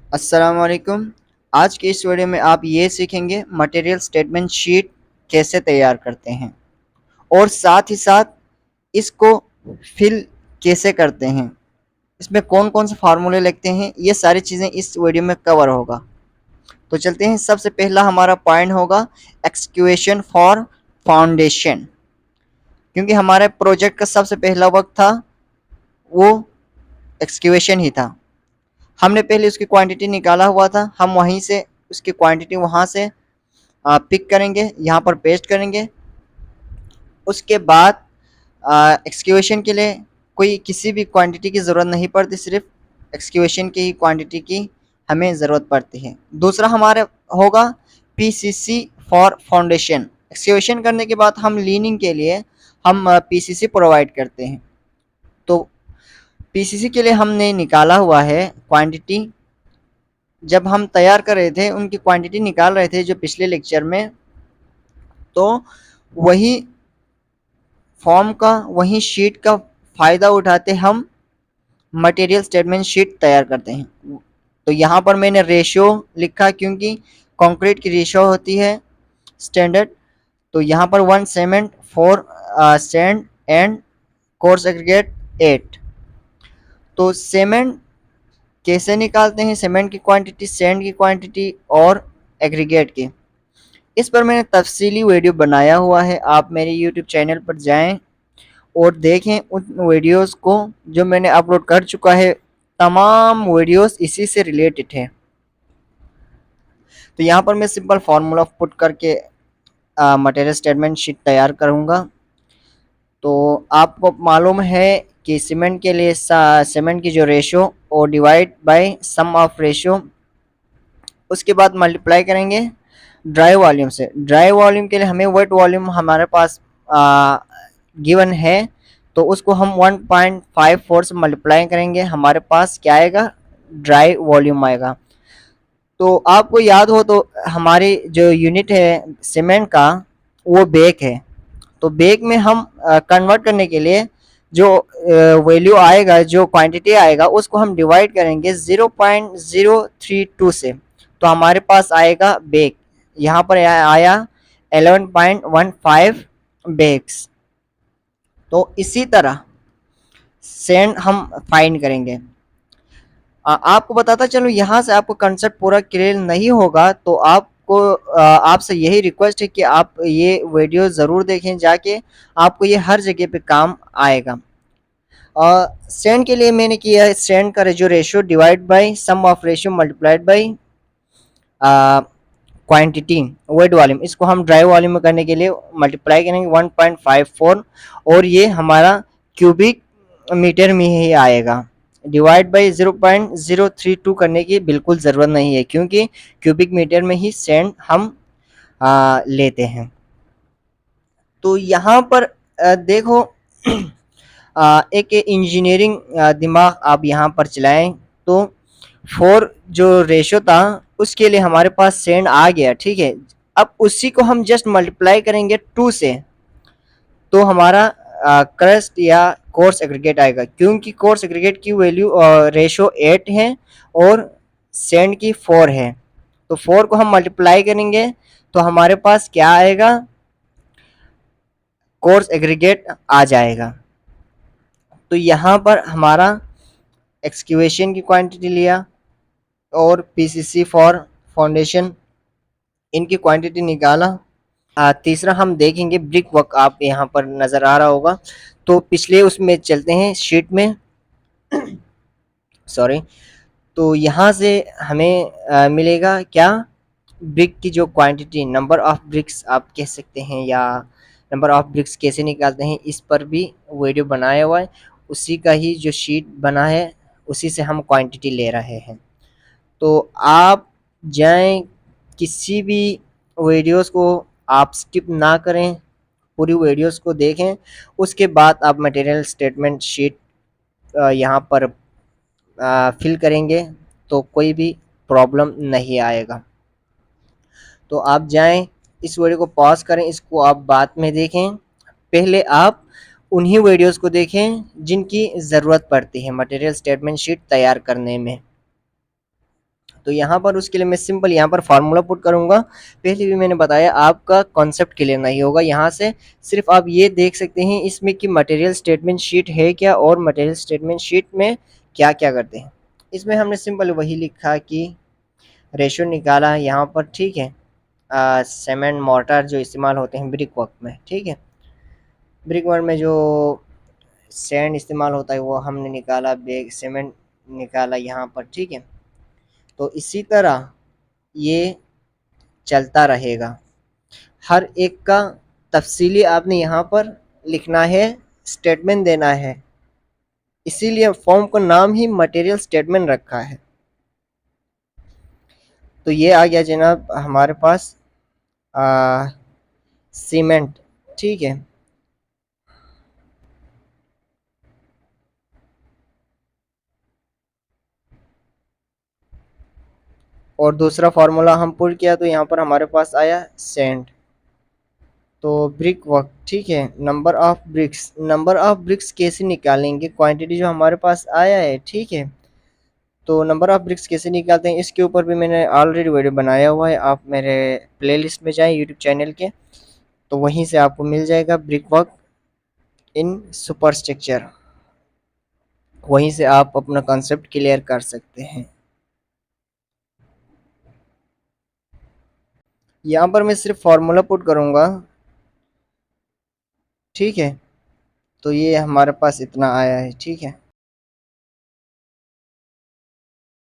अस्सलाम वालेकुम। आज के इस वीडियो में आप ये सीखेंगे मटेरियल स्टेटमेंट शीट कैसे तैयार करते हैं और साथ ही साथ इसको फिल कैसे करते हैं, इसमें कौन कौन से फार्मूले लिखते हैं, ये सारी चीज़ें इस वीडियो में कवर होगा। तो चलते हैं। सबसे पहला हमारा पॉइंट होगा एक्सक्यूएशन फॉर फाउंडेशन। क्योंकि हमारे प्रोजेक्ट का सबसे पहला वक्त था वो एक्सक्यूएशन ही था। हमने पहले उसकी क्वांटिटी निकाला हुआ था, हम वहीं से उसकी क्वांटिटी वहाँ से पिक करेंगे, यहाँ पर पेस्ट करेंगे। उसके बाद एक्सक्यूएशन के लिए कोई किसी भी क्वांटिटी की ज़रूरत नहीं पड़ती, सिर्फ एक्सक्यूएशन की ही क्वांटिटी की हमें ज़रूरत पड़ती है। दूसरा हमारे होगा पीसीसी फॉर फाउंडेशन। एक्सक्यूएशन करने के बाद हम लीनिंग के लिए हम पीसीसी प्रोवाइड करते हैं। तो पीसीसी के लिए हमने निकाला हुआ है क्वांटिटी। जब हम तैयार कर रहे थे उनकी क्वांटिटी निकाल रहे थे जो पिछले लेक्चर में, तो वही फॉर्म का वही शीट का फ़ायदा उठाते हम मटेरियल स्टेटमेंट शीट तैयार करते हैं। तो यहाँ पर मैंने रेशियो लिखा क्योंकि कंक्रीट की रेशियो होती है स्टैंडर्ड। तो यहाँ पर 1 cement 4 sand and coarse aggregate 8। तो सीमेंट कैसे निकालते हैं, सीमेंट की क्वांटिटी, सैंड की क्वांटिटी और एग्रीगेट की, इस पर मैंने तफसीली वीडियो बनाया हुआ है। आप मेरे यूट्यूब चैनल पर जाएं और देखें उन वीडियोस को जो मैंने अपलोड कर चुका है। तमाम वीडियोस इसी से रिलेटेड है। तो यहाँ पर मैं सिंपल फार्मूला पुट करके मटेरियल स्टेटमेंट शीट तैयार करूँगा। तो आपको मालूम है कि सीमेंट के लिए सीमेंट की जो रेशो और divide by sum of ratio, उसके बाद मल्टीप्लाई करेंगे ड्राई वॉल्यूम से। ड्राई वॉल्यूम के लिए हमें वेट वॉल्यूम हमारे पास गिवन है, तो उसको हम 1.54 से मल्टीप्लाई करेंगे, हमारे पास क्या आएगा, ड्राई वॉल्यूम आएगा। तो आपको याद हो तो हमारी जो यूनिट है सीमेंट का वो बेक है। तो बेक में हम कन्वर्ट करने के लिए जो वैल्यू आएगा, जो क्वांटिटी आएगा, उसको हम डिवाइड करेंगे 0.032 से। तो हमारे पास आएगा बेक, यहाँ पर आया 11.15 बेक्स। तो इसी तरह सेंड हम फाइंड करेंगे। आपको बताता चलो, यहाँ से आपको कंसेप्ट पूरा क्लियर नहीं होगा तो आपको आपसे यही रिक्वेस्ट है कि आप ये वीडियो ज़रूर देखें जाके, आपको ये हर जगह पे काम आएगा। सेंड के लिए मैंने किया है सेंड का जो ratio divide by sum of ratio multiplied by quantity wet volume. इसको हम ड्राई वॉल्यूम में करने के लिए मल्टीप्लाई करेंगे 1.54 और ये हमारा क्यूबिक मीटर में ही आएगा। डिवाइड बाय 0.032 करने की बिल्कुल ज़रूरत नहीं है क्योंकि क्यूबिक मीटर में ही सेंड हम लेते हैं। तो यहाँ पर देखो एक इंजीनियरिंग दिमाग आप यहाँ पर चलाएं। तो 4 जो रेशो था उसके लिए हमारे पास सेंड आ गया, ठीक है। अब उसी को हम जस्ट मल्टीप्लाई करेंगे 2 से, तो हमारा क्रस्ट या कोर्स एग्रीगेट आएगा। क्योंकि कोर्स एग्रीगेट की वैल्यू रेशो 8 है और सेंड की 4 है, तो 4 को हम मल्टीप्लाई करेंगे तो हमारे पास क्या आएगा, कोर्स एग्रीगेट आ जाएगा। तो यहाँ पर हमारा एक्सक्यूएशन की क्वांटिटी लिया और पीसीसी फॉर फाउंडेशन, इनकी क्वांटिटी निकाला। तीसरा हम देखेंगे ब्रिक वर्क, आप यहाँ पर नज़र आ रहा होगा। तो पिछले उसमें चलते हैं शीट में सॉरी। तो यहाँ से हमें मिलेगा क्या, ब्रिक की जो क्वांटिटी, नंबर ऑफ ब्रिक्स आप कह सकते हैं, या नंबर ऑफ ब्रिक्स कैसे निकालते हैं इस पर भी वीडियो बनाया हुआ है। उसी का ही जो शीट बना है उसी से हम क्वांटिटी ले रहे हैं। तो आप जाएं, किसी भी वीडियोस को आप स्किप ना करें, पूरी वीडियोस को देखें, उसके बाद आप मटेरियल स्टेटमेंट शीट यहाँ पर फिल करेंगे तो कोई भी प्रॉब्लम नहीं आएगा। तो आप जाएं, इस वीडियो को पॉज करें, इसको आप बाद में देखें। पहले आप उन्हीं वीडियोस को देखें जिनकी ज़रूरत पड़ती है मटेरियल स्टेटमेंट शीट तैयार करने में। तो यहाँ पर उसके लिए मैं सिंपल यहाँ पर फार्मूला पुट करूँगा। पहले भी मैंने बताया आपका कॉन्सेप्ट क्लियर नहीं होगा, यहाँ से सिर्फ आप ये देख सकते हैं इसमें कि मटेरियल स्टेटमेंट शीट है क्या और मटेरियल स्टेटमेंट शीट में क्या क्या करते हैं। इसमें हमने सिंपल वही लिखा कि रेशो निकाला यहाँ पर, ठीक है। सीमेंट मोर्टार जो इस्तेमाल होते हैं ब्रिक वर्क में, ठीक है। ब्रिक वर्क में जो सैंड इस्तेमाल होता है वो हमने निकाला, बेग सीमेंट निकाला यहाँ पर, ठीक है। तो इसी तरह ये चलता रहेगा, हर एक का तफसीली आपने यहाँ पर लिखना है, स्टेटमेंट देना है, इसीलिए फॉर्म का नाम ही मटेरियल स्टेटमेंट रखा है। तो ये आ गया जनाब हमारे पास सीमेंट, ठीक है। और दूसरा फार्मूला हम पुट किया तो यहाँ पर हमारे पास आया सैंड। तो ब्रिक वर्क, ठीक है। नंबर ऑफ ब्रिक्स कैसे निकालेंगे, क्वांटिटी जो हमारे पास आया है, ठीक है। तो नंबर ऑफ ब्रिक्स कैसे निकालते हैं इसके ऊपर भी मैंने ऑलरेडी वीडियो बनाया हुआ है, आप मेरे प्लेलिस्ट में जाएं यूट्यूब चैनल के, तो वहीं से आपको मिल जाएगा ब्रिक वर्क इन सुपरस्ट्रक्चर, वहीं से आप अपना कॉन्सेप्ट क्लियर कर सकते हैं। यहाँ पर मैं सिर्फ फार्मूला पुट करूँगा, ठीक है। तो ये हमारे पास इतना आया है, ठीक है।